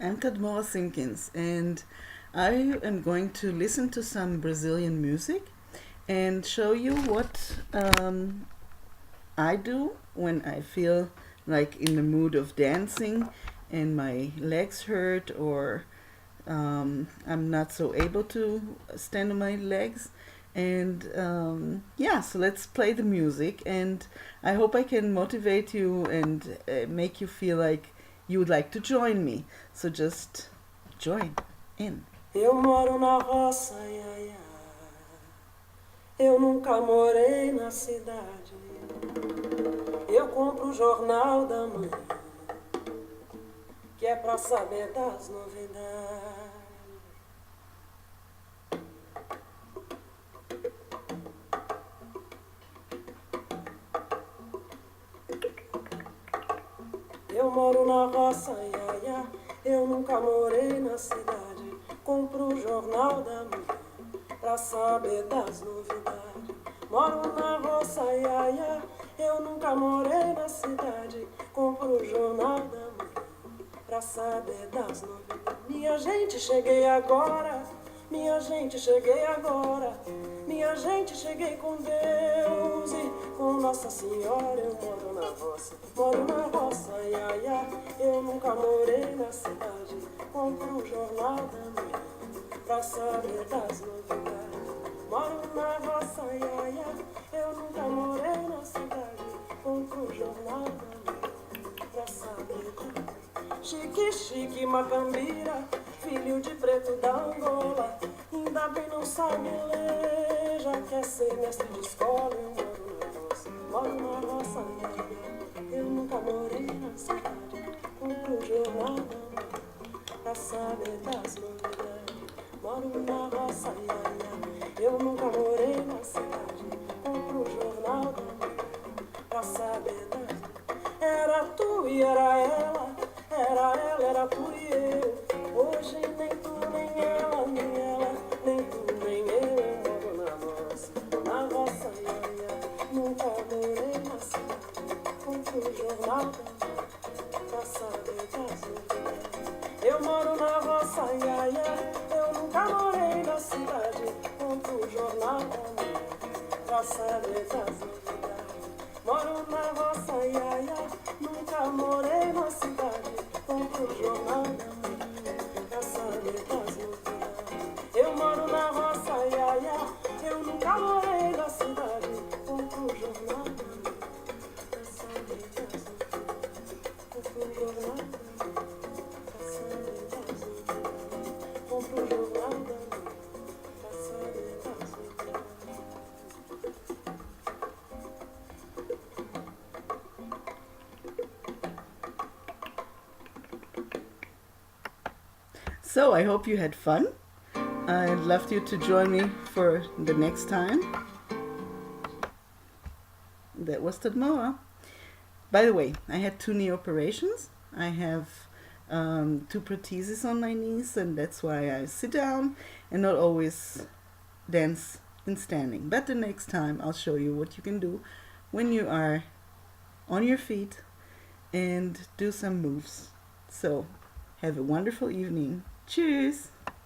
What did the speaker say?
I'm Tadmora Simpkins, and I am going to listen to some Brazilian music and show you what I do when I feel like in the mood of dancing and my legs hurt, or I'm not so able to stand on my legs. And yeah, so let's play the music, and I hope I can motivate you and make you feel like you would like to join me. So just join in. Eu moro na roça, ia, ia. Eu nunca morei na cidade. Eu compro o jornal da manhã, que é pra saber das novidades. Eu moro na roça, ia, ia. Eu nunca morei na cidade. Compro o jornal da manhã pra saber das novidades. Moro na roça, ia, ia. Eu nunca morei na cidade. Compro o jornal da manhã pra saber das novidades. Minha gente, cheguei agora. Minha gente, cheguei agora. Minha gente, cheguei com Deus e com Nossa Senhora. Eu moro na roça, ia, ia. Eu nunca morei na cidade. Compro o jornal da manhã pra saber das novidades. Moro na roça, ia, ia. Eu nunca morei na cidade. Compro o jornal da manhã pra saber das novidades. Chique, chique, macambira, filho de preto da Angola. Ainda bem não sabe ler, já quer ser mestre de escola. Eu moro na roça, ia, ia. Eu nunca morei na cidade. Compro o jornal da manhã pra saber das novidades. Moro na roça, ia, ia. Eu nunca morei na cidade. Compro o jornal da manhã pra saber das novidades. Era tu e era ela, era tu e eu. Hoje nem tu, nem ela, nem tu, nem eu. Eu moro na roça, ia, ia. Nunca morei na cidade. Compro o jornal da manhã pra saber das novidades. Eu moro na roça, ia, ia. Eu nunca morei na cidade. Compro o jornal da manhã pra saber das novidades. Moro na roça, ia, ia. Nunca morei na cidade. Compro o jornal da manhã pra saber das novidades. Eu moro na roça, ia, ia. Eu nunca morei na cidade. Compro o jornal da manhã pra saber das novidades. Compro o jornal da manhã pra saber das novidades. Compro o jornal da manhã pra saber das novidades. So I hope you had fun. I'd love you to join me for the next time. That was Tadmoa. By the way, I had 2 knee operations. I have 2 prostheses on my knees, and that's why I sit down and not always dance in standing. But the next time I'll show you what you can do when you are on your feet and do some moves. So have a wonderful evening. Tschüss!